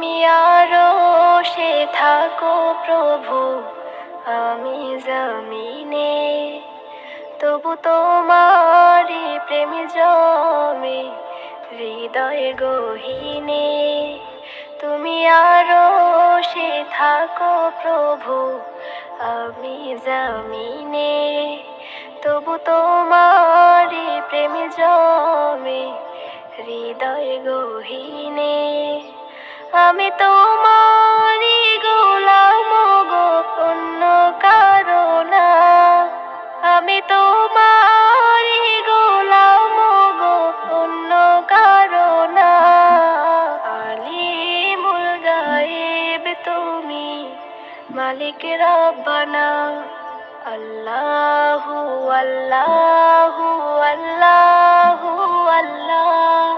তুমি আরো সে থাকো প্রভু, আমি জমিনে, তবু তোমারি প্রেম জমে হৃদয় গহীনে। তুমি আরো সে থাকো প্রভু, আমি জমিনে, তবু তোমারি প্রেম জমে হৃদয় গহীনে। আমি তোমারি গোলাম গো, অন্য কারো না। আমি তোমারি গোলাম গো, অন্য কারো না। আলিমুল গায়েব তুমি, মালিক রব্বানা। আল্লাহু আল্লাহু আল্লাহু আল্লাহ,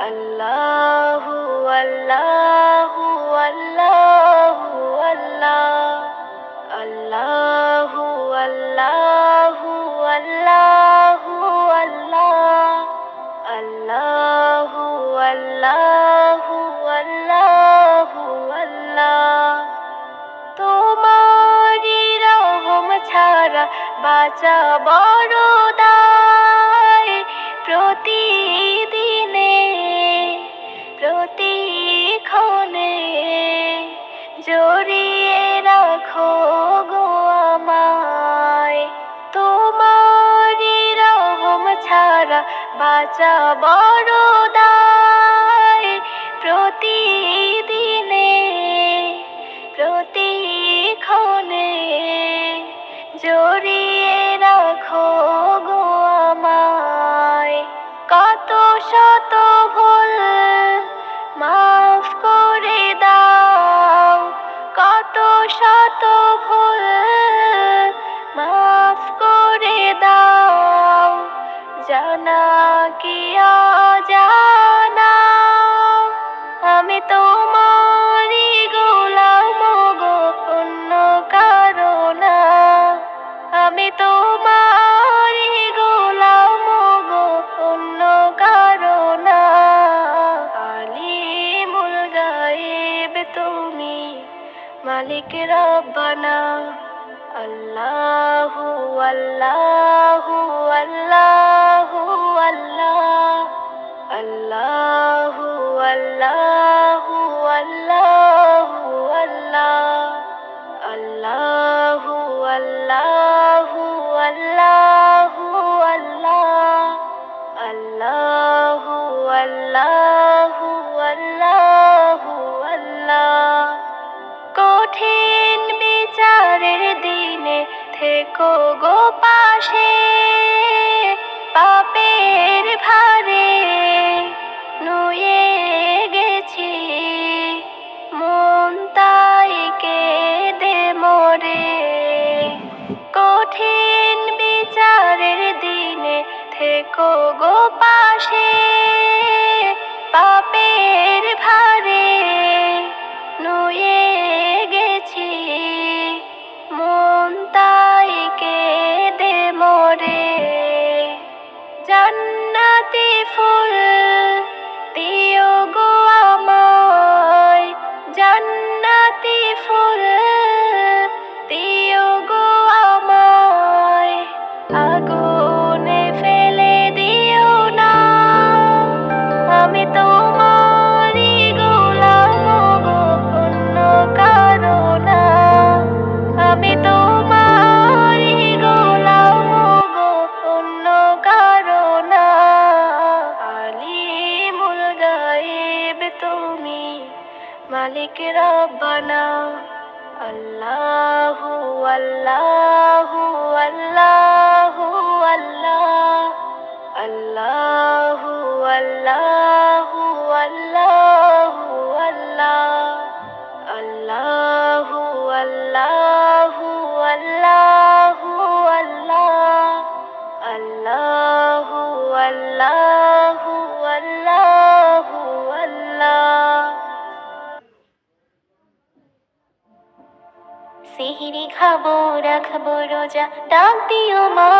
আল্লাহু আল্লাহু আল্লাহু আল্লাহ, আল্লাহু আল্লাহু আল্লাহু আল্লাহ, আল্লাহু আল্লাহু আল্লাহু আল্লাহ। তোমারি রহম ছাড়া বাঁচা বড় দায়। প্রতিদিনে প্রতিক্ষণে জড়িয়ে রাখো গো আমায়। তোমারি রহম ছাড়া বাঁচা বড় দায়। প্রতিদিনে প্রতিক্ষণে জড়িয়ে রাখো গো আমায়। কত শত ভুল মাফ করে দাও, কত শত ভুল মাফ করে দাও, জানা কি অজানা। আমি তোমারি গোলাম গো, অন্য কারো না। আমি তোমারি গোলাম গো, অন্য কারো না। আলিমুল গায়েব তুমি, মালিক রব্বানা। আল্লাহু আল্লাহু আল্লাহু আল্লাহ, আল্লাহু আল্লাহু আল্লাহু আল্লাহ, আল্লাহু আল্লাহু আল্লাহু আল্লাহ, আল্লাহু আল্লাহু আল্লাহু আল্লাহ। কঠিন বিচারের দিনে থেকো গো পাশে, পাপের ভারে নুয়ে গেছি মন, তাই কেঁদে মরে। কঠিন বিচারের দিনে থেকো গো পাশে, পাপের ভারে নুয়ে গেছি মন, তাই কেঁদে মরে। জান্নাতি ফুল দিও গো আমায়, জান্নাতি ফুল দিও গো আমায়। আগুনে ফেলে দিও না, আমি তোমারি গোলাম গো, অন্য কারো না। আমি তোমারি গোলাম গো, অন্য কারো না। আলিমুল গায়েব তুমি, মালিক রব্বানা। আল্লাহু আল্লাহু আল্লাহু আল্লাহ, আল্লাহু আল্লাহু আল্লাহু আল্লাহ, আল্লাহু আল্লাহু আল্লাহু আল্লাহ, আল্লাহু আল্লাহু আল্লাহু আল্লাহ। সিহিরি খাবো রাখবো রোজা, ডাক দিও মা।